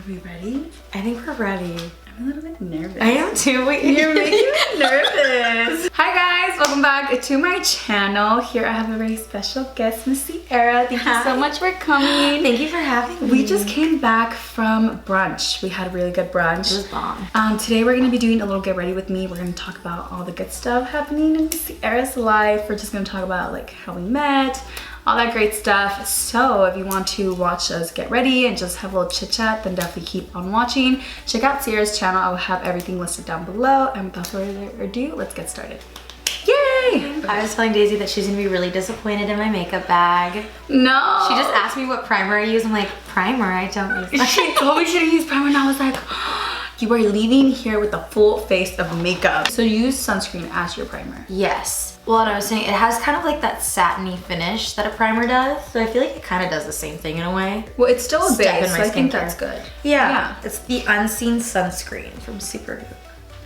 we ready? I think we're ready. I'm a little bit nervous. I am too. Wait, you're making me nervous. Hi guys, welcome back to my channel. Here I have a very special guest, Miss Cierra. Thank you so much for coming. Thank you for having me. We just came back from brunch. We had a really good brunch. It was bomb. Today we're going to be doing a little get ready with me. We're going to talk about all the good stuff happening in Miss Cierra's life. We're just going to talk about like how we met, all that great stuff. So if you want to watch us get ready and just have a little chit chat, then definitely keep on watching. Check out Cierra's channel. I will have everything listed down below. And without further ado, let's get started. Yay! I was telling Daisy that she's gonna be really disappointed in my makeup bag. No! She just asked me what primer I use. I'm like, primer? I don't use that. She told me she didn't use primer and I was like, you are leaving here with a full face of makeup. So you use sunscreen as your primer. Yes. Well, and I was saying, it has kind of like that satiny finish that a primer does. So I feel like it kind of does the same thing in a way. Well, it's still a Step in base, my so I think skincare. that's good. Yeah. It's the Unseen Sunscreen from Supergoop.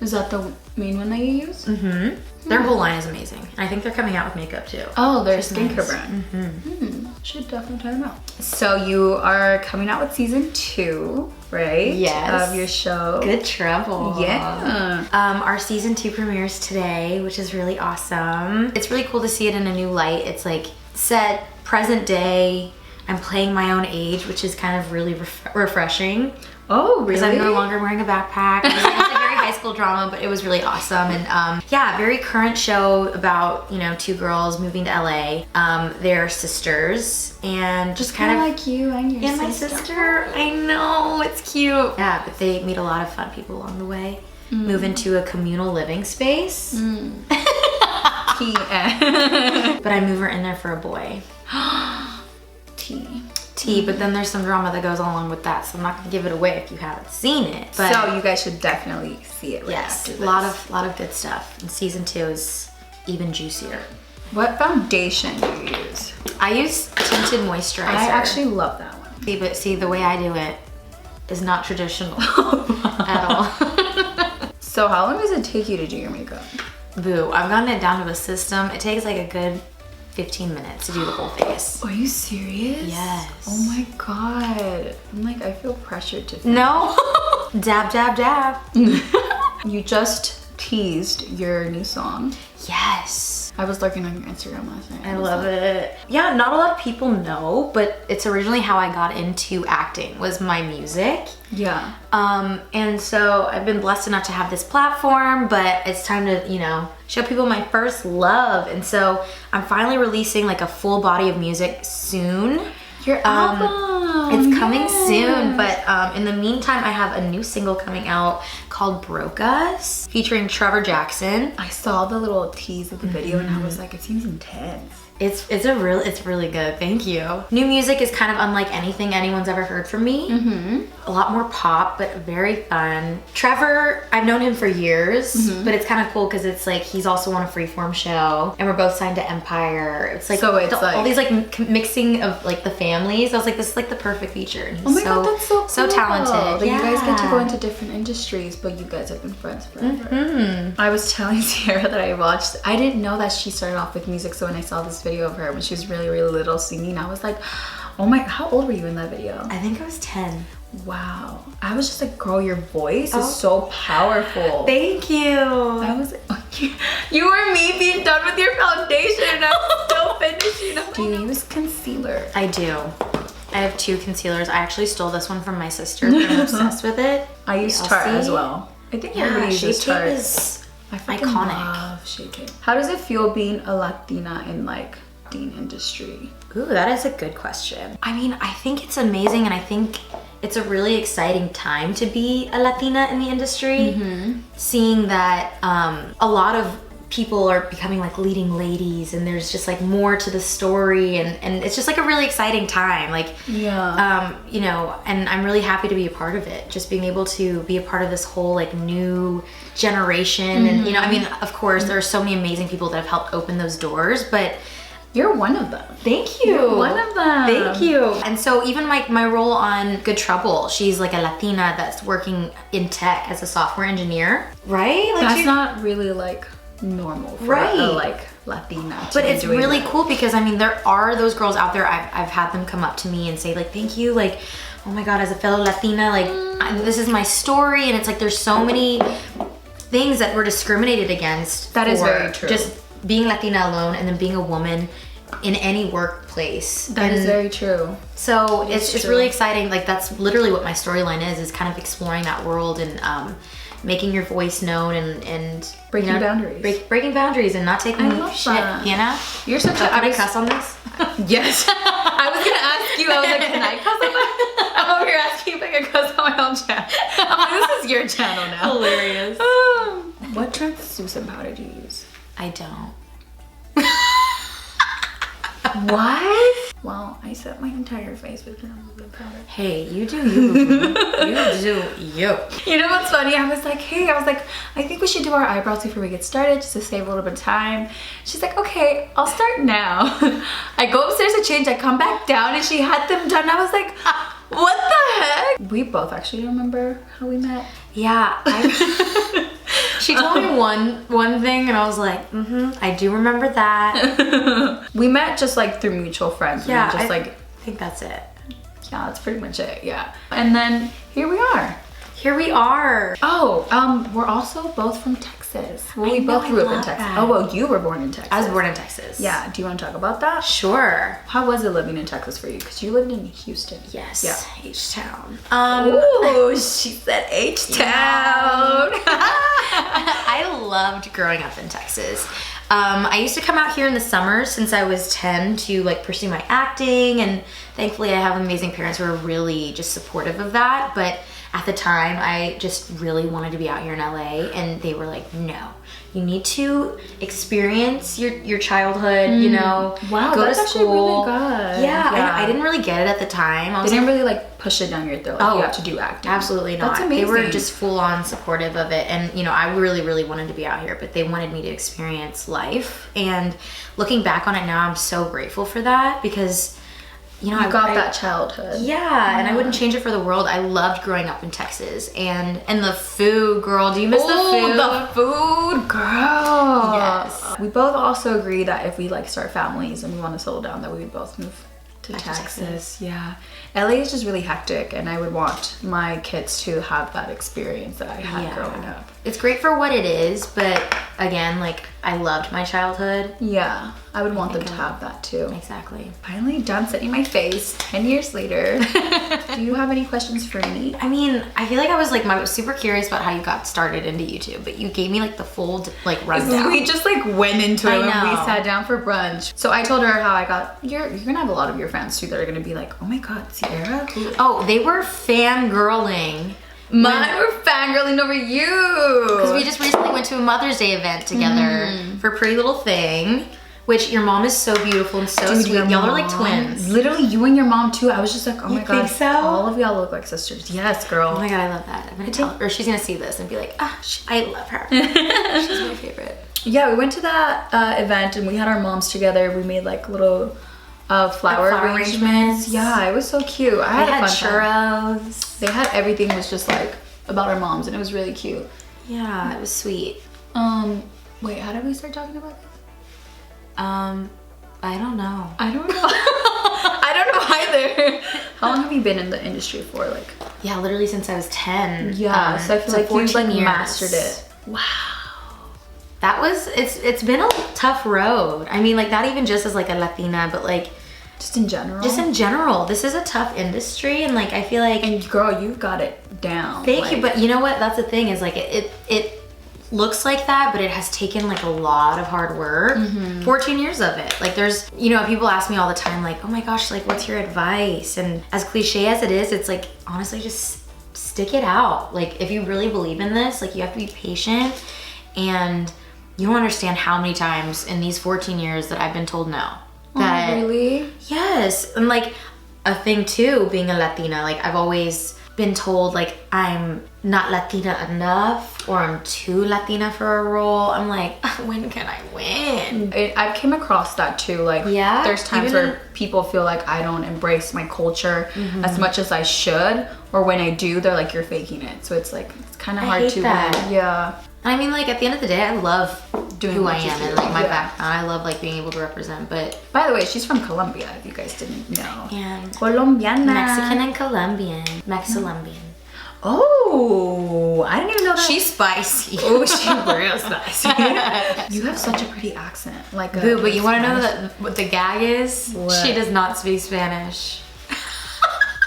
Is that the main one that you use? Mm-hmm. Their whole line is amazing. I think they're coming out with makeup too. Oh, their Which is skincare nice. brand. Mm-hmm. Should definitely try them out. So you are coming out with season 2, right? Yes. Of your show. Good trouble. Yeah. Our season 2 premieres today, which is really awesome. It's really cool to see it in a new light. It's like set present day. I'm playing my own age, which is kind of really refreshing. Oh, really? Because I'm no longer wearing a backpack. It was a very high school drama, but it was really awesome. And yeah, very current show about, you know, 2 girls moving to LA. They're sisters and just kind of like you and your my sister. I know, it's cute. Yeah, but they meet a lot of fun people along the way. Move into a communal living space. Yeah. But I move her in there for a boy. Tea, but then there's some drama that goes along with that, so I'm not gonna give it away if you haven't seen it. But so you guys should definitely see it right yes, after a this. lot of good stuff. And season 2 is even juicier. What foundation do you use? I use tinted moisturizer. I actually love that one. See, the way I do it is not traditional at all. So how long does it take you to do your makeup? Boo, I've gotten it down to a system. It takes like a good 15 minutes to do the whole face. Are you serious? Yes. Oh my god. I'm like, I feel pressured to finish. No. Dab, dab, dab. You just teased your new song. Yes. I was looking on your Instagram last night. I love it. Yeah, not a lot of people know, but it's originally how I got into acting, was my music. Yeah. And so I've been blessed enough to have this platform, but it's time to, you know, show people my first love. And so I'm finally releasing like a full body of music soon. Your album. It's coming soon, but in the meantime, I have a new single coming out called Broke Us, featuring Trevor Jackson. I saw the little tease of the video and I was like, it seems intense. It's really good. Thank you. New music is kind of unlike anything anyone's ever heard from me. A lot more pop, but very fun. Trevor, I've known him for years, but it's kind of cool because it's like he's also on a Freeform show, and we're both signed to Empire. It's like so it's like all these like mixing of like the families. I was like, this is like the perfect feature. And he's oh my god, that's so cool. so talented. That you guys get to go into different industries, but you guys have been friends forever. I was telling Cierra that I didn't know that she started off with music, so when I saw this video of her when she was really little singing, I was like, oh my, how old were you in that video? I think I was 10. Wow. I was just like, girl, your voice is so powerful. Thank you. I was like, oh, you were me being done with your foundation and I'm still finishing up. Do you use concealer? I do. I have 2 concealers. I actually stole this one from my sister. I'm obsessed with it. I use Tarte as well. I think everybody uses Shape Tarte. Tape is iconic. I love Shape Tape. How does it feel being a Latina in like the industry? Ooh, that is a good question. I mean, I think it's amazing, and I think it's a really exciting time to be a Latina in the industry. Seeing that a lot of people are becoming like leading ladies, and there's just like more to the story, and it's just like a really exciting time. Like, yeah. You know, and I'm really happy to be a part of it. Just being able to be a part of this whole like new generation, and you know, I mean, of course, there are so many amazing people that have helped open those doors, but you're one of them. Thank you. You're one of them. Thank you. And so even my role on Good Trouble, she's like a Latina that's working in tech as a software engineer, right? Like that's not really like normal for a like Latina. But it's really cool because I mean, there are those girls out there. I've had them come up to me and say like, thank you like oh my God, as a fellow Latina, like this is my story, and it's like there's so many things that we're discriminated against. That is very true. Just being Latina alone, and then being a woman in any workplace. That is very true. So it's really exciting. Like that's literally what my storyline is kind of exploring that world and making your voice known and breaking boundaries. Breaking boundaries and not taking shit, that. you know? You're such a... Can I cuss on this? Yes. I was gonna ask you, I was like, can I cuss on my... I'm over here asking if I can cuss on my own channel. I'm like, this is your channel now. Hilarious. What translucent powder do you use? I don't. What? Well, I set my entire face with translucent powder. Hey, you do you. You do you. You know what's funny? I was like, I think we should do our eyebrows before we get started just to save a little bit of time. She's like, okay, I'll start now. I go upstairs to change, I come back down and she had them done. I was like, what the heck? We both actually remember how we met. Yeah. She told me one thing and I was like, I do remember that. We met just like through mutual friends. Yeah, I think that's it. Yeah, that's pretty much it, yeah. And then here we are. Here we are. Oh, we're also both from Texas. Well, we both grew up in Texas. That. Oh, well, you were born in Texas. I was born in Texas. Yeah, do you want to talk about that? Sure. How was it living in Texas for you? Because you lived in Houston. Yes. Yeah. H-Town. Ooh, she said H-Town. I loved growing up in Texas. I used to come out here in the summers since I was 10 to like pursue my acting, and thankfully I have amazing parents who are really just supportive of that. But at the time, I just really wanted to be out here in LA, and they were like, no, you need to experience your childhood, you know, wow, go that's to school. Actually really good. Yeah, I didn't really get it at the time. They didn't really like push it down your throat, like you have to do acting. Absolutely not. That's amazing. They were just full on supportive of it, and you know, I really, really wanted to be out here, but they wanted me to experience life. And looking back on it now, I'm so grateful for that because, you know, I got that childhood. Yeah, and I wouldn't change it for the world. I loved growing up in Texas, and the food, girl. Do you miss the food? The food, girl. Yes. We both also agree that if we like start families and we want to settle down, that we would both move to Back to Texas. Yeah, LA is just really hectic, and I would want my kids to have that experience that I had growing up. It's great for what it is, but again, like I loved my childhood. Yeah, I would want them to have that too. Exactly. Finally done setting my face 10 years later. Do you have any questions for me? I mean, I feel like I was super curious about how you got started into YouTube, but you gave me like the full like rundown. We just like went into it when know. we sat down for brunch. So I told her how I got, you're gonna have a lot of your fans too that are gonna be like, oh my God, Cierra? Oh, they were fangirling. Mine were fangirling over you. Because we just recently went to a Mother's Day event together for Pretty Little Thing, which your mom is so beautiful and so sweet. Y'all are like twins. Literally, you and your mom too. I was just like, oh my God, think so? all of y'all look like sisters. Yes, girl. Oh my God, I love that. I'm gonna tell her, or she's gonna see this and be like, I love her. She's my favorite. Yeah, we went to that event and we had our moms together. We made like little flower arrangements. Yeah, it was so cute. I had a fun churros. They had everything was just like about our moms, and it was really cute. Yeah, it was sweet. Wait, how did we start talking about this? I don't know. I don't know. I don't know either. How long have you been in the industry for? Like, yeah, literally since I was 10. Yeah, so I feel like you like mastered it. Wow. That was, it's been a tough road. I mean, like not even just as like a Latina, but like just in general. Just in general. This is a tough industry, and like I feel like, and girl, you got it down. Thank you, but you know what? That's the thing is like it looks like that, but it has taken like a lot of hard work. 14 years of it. Like there's, you know, people ask me all the time like, oh my gosh, like what's your advice? And as cliche as it is, it's like honestly just stick it out. Like if you really believe in this, like you have to be patient, and you don't understand how many times in these 14 years that I've been told no. That, oh, really? Yes. And like a thing too, being a Latina, like I've always been told like I'm not Latina enough, or I'm too Latina for a role. I'm like, when can I win? I've came across that too. Like, yeah, there's times where people feel like I don't embrace my culture as much as I should, or when I do, they're like, you're faking it. So it's like, it's kind of hard to that. Yeah. And I mean, like, at the end of the day, I love Doing who I what you am do. and like my Yeah. background. I love like being able to represent, but By the way, she's from Colombia, if you guys didn't know. yeah, Colombiana. Mexican and Colombian. Mexicolombian. Oh, I didn't even know that. She's spicy. Oh, she's real spicy. You have such a pretty accent. Like Boo, but you want to know what the gag is? What? She does not speak Spanish.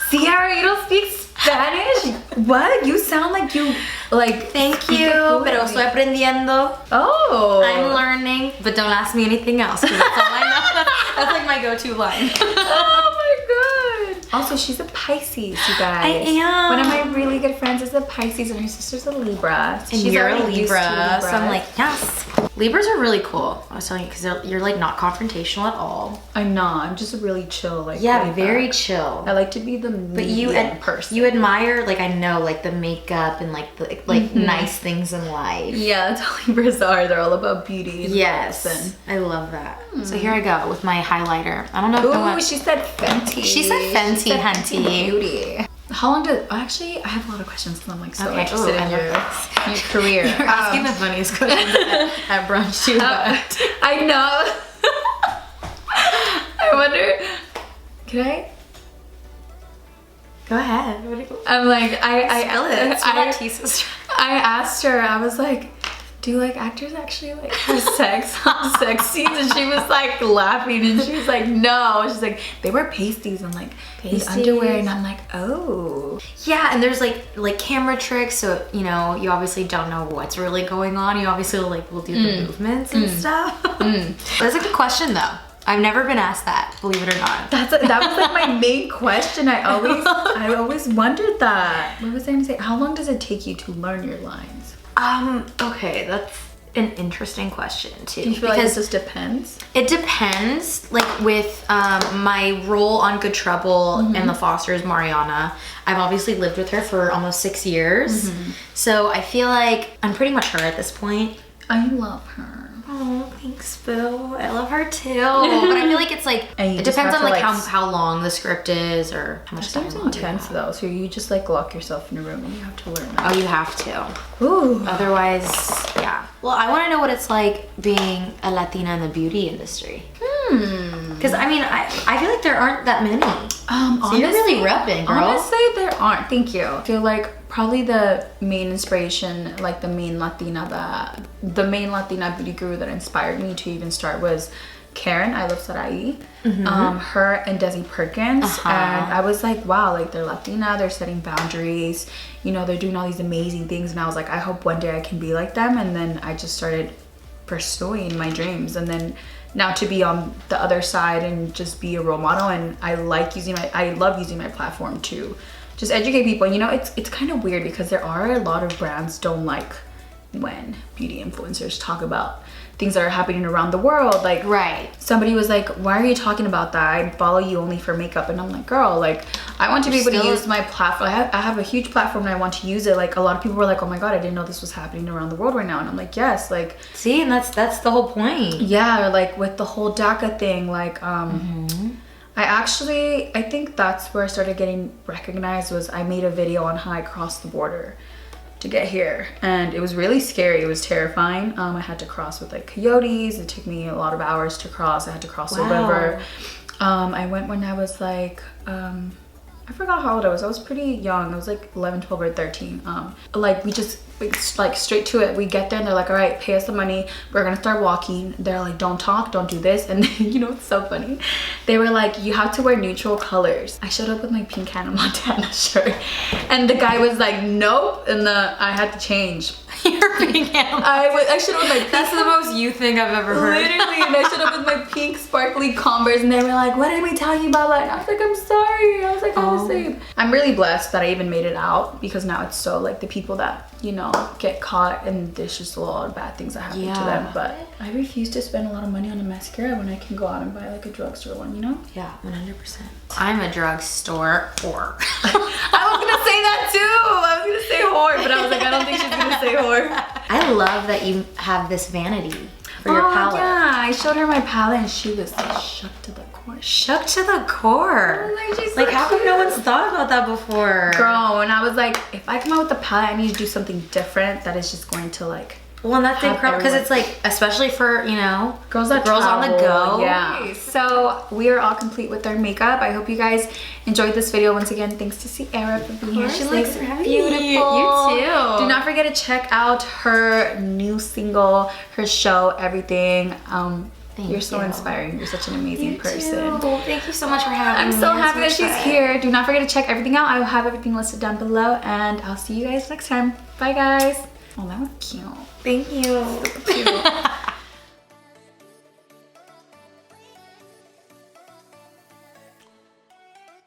Cierra, you don't speak Spanish? What? You sound like you, like... Thank speak you, it fluently. pero estoy aprendiendo. Oh. I'm learning, but don't ask me anything else, 'cause that's all I know. That's like my go-to line. Oh my god. Also, she's a Pisces, you guys. I am. One of my really good friends is a Pisces and her sister's a Libra. So And she's you're a already used to Libra, so I'm Libras. like, yes. Libras are really cool. I was telling you, because you're like not confrontational at all. I'm not. I'm just a really chill, like... Yeah, laid very back. chill. I like to be the But you medium person. you admire, like, I know, like the makeup and like the nice things in life. Yeah, that's how Libras are. They're all about beauty. And Yes, looks and... I love that. So here I go with my highlighter. I don't know if I Ooh, want... she said Fenty. She said Fenty, hunty. Beauty. How long did... Actually, I have a lot of questions because I'm like so Okay, interested ooh, I in love your career. You're asking the funniest questions at brunch too. I know. I wonder... Can I... Go ahead. I'm like, I asked her, I was like, do like actors actually like have sex on sex scenes? And she was like laughing and she was like, no. She's like, they wear pasties and like these Pasties. underwear. And I'm like, oh. Yeah, and there's like camera tricks, so you know you obviously don't know what's really going on. You obviously like will do the movements and stuff. That's a good question though. I've never been asked that, believe it or not. That was like my main question. I always wondered that. What was I gonna say? How long does it take you to learn your lines? Okay, that's an interesting question too. Do you feel like it just depends? It depends. Like with my role on Good Trouble and The Fosters, Mariana, I've obviously lived with her for almost 6 years. So I feel like I'm pretty much her at this point. I love her. Oh, thanks, Boo. I love her too. But I feel like it's like, And you it just depends have on to, like like, how long the script is or how much That time. seems intense though. So you just like lock yourself in a room and you have to learn Oh, that. you have to. Ooh. Otherwise, yeah. Well, I want to know what it's like being a Latina in the beauty industry. Because I mean, I feel like there aren't that many. So you're really repping, girl. Honestly, there aren't. Thank you. I feel like probably the main inspiration, like the main Latina beauty guru that inspired me to even start was Karen, I Love Sarai. Her and Desi Perkins. And I was like, wow, like they're Latina, they're setting boundaries, you know, they're doing all these amazing things. And I was like, I hope one day I can be like them. And then I just started pursuing my dreams. And then now to be on the other side and just be a role model. And I love using my platform to just educate people. You know, it's kind of weird because there are a lot of brands don't like when beauty influencers talk about things that are happening around the world. Like, Right. somebody was like, why are you talking about that? I follow you only for makeup. And I'm like, girl, like, I want to be able to use my platform. I have a huge platform and I want to use it. Like, a lot of people were like, oh my God, I didn't know this was happening around the world right now. And I'm like, yes, like. See, and that's the whole point. Yeah, like with the whole DACA thing, like, I think that's where I started getting recognized was I made a video on how I crossed the border to get here, and it was really scary. It was terrifying. I had to cross with like coyotes. It took me a lot of hours to cross. I had to cross the river. I went when I was like I forgot how old I was pretty young. I was like 11, 12 or 13. Like we just like straight to it. We get there and they're like, all right, pay us the money. We're gonna start walking. They're like, don't talk, don't do this. And then, you know, it's so funny. They were like, you have to wear neutral colors. I showed up with my pink Hannah Montana shirt. And the guy was like, nope. And I had to change. You're pink Hannah. I showed up with my pink. That's the most you thing I've ever heard. Literally, and I showed up with my pink sparkly Converse and they were like, what did we tell you about that? And I was like, I'm sorry. I was like, I'm asleep. I'm really blessed that I even made it out because now it's so like the people that, you know, get caught and there's just a lot of bad things that happen to them. But I refuse to spend a lot of money on a mascara when I can go out and buy like a drugstore one, you know? Yeah, 100%. I'm a drugstore whore. I was gonna say that too. I was gonna say whore, but I was like, I don't think she's gonna say whore. I love that you have this vanity for your palette. Yeah, I showed her my palette and she was like shook to the core. Shook to the core. Like, how come no one's thought about that before? Girl, and I was like, if I come out with a palette, I need to do something different that is just going to like Well, and that's have incredible because it's everyone- like, especially for, you know, girls on the go. Yeah. So we are all complete with our makeup. I hope you guys enjoyed this video. Once again, thanks to Cierra for being here. She looks Thanks for having beautiful. me. You too. Do not forget to check out her new single, her show, everything. You're so you. inspiring. You're such an amazing You person. too. Thank you so much for having me. I'm so happy that she's excited. here. Do not forget to check everything out. I will have everything listed down below, and I'll see you guys next time. Bye, guys. Oh, that was cute. Thank you. Cute.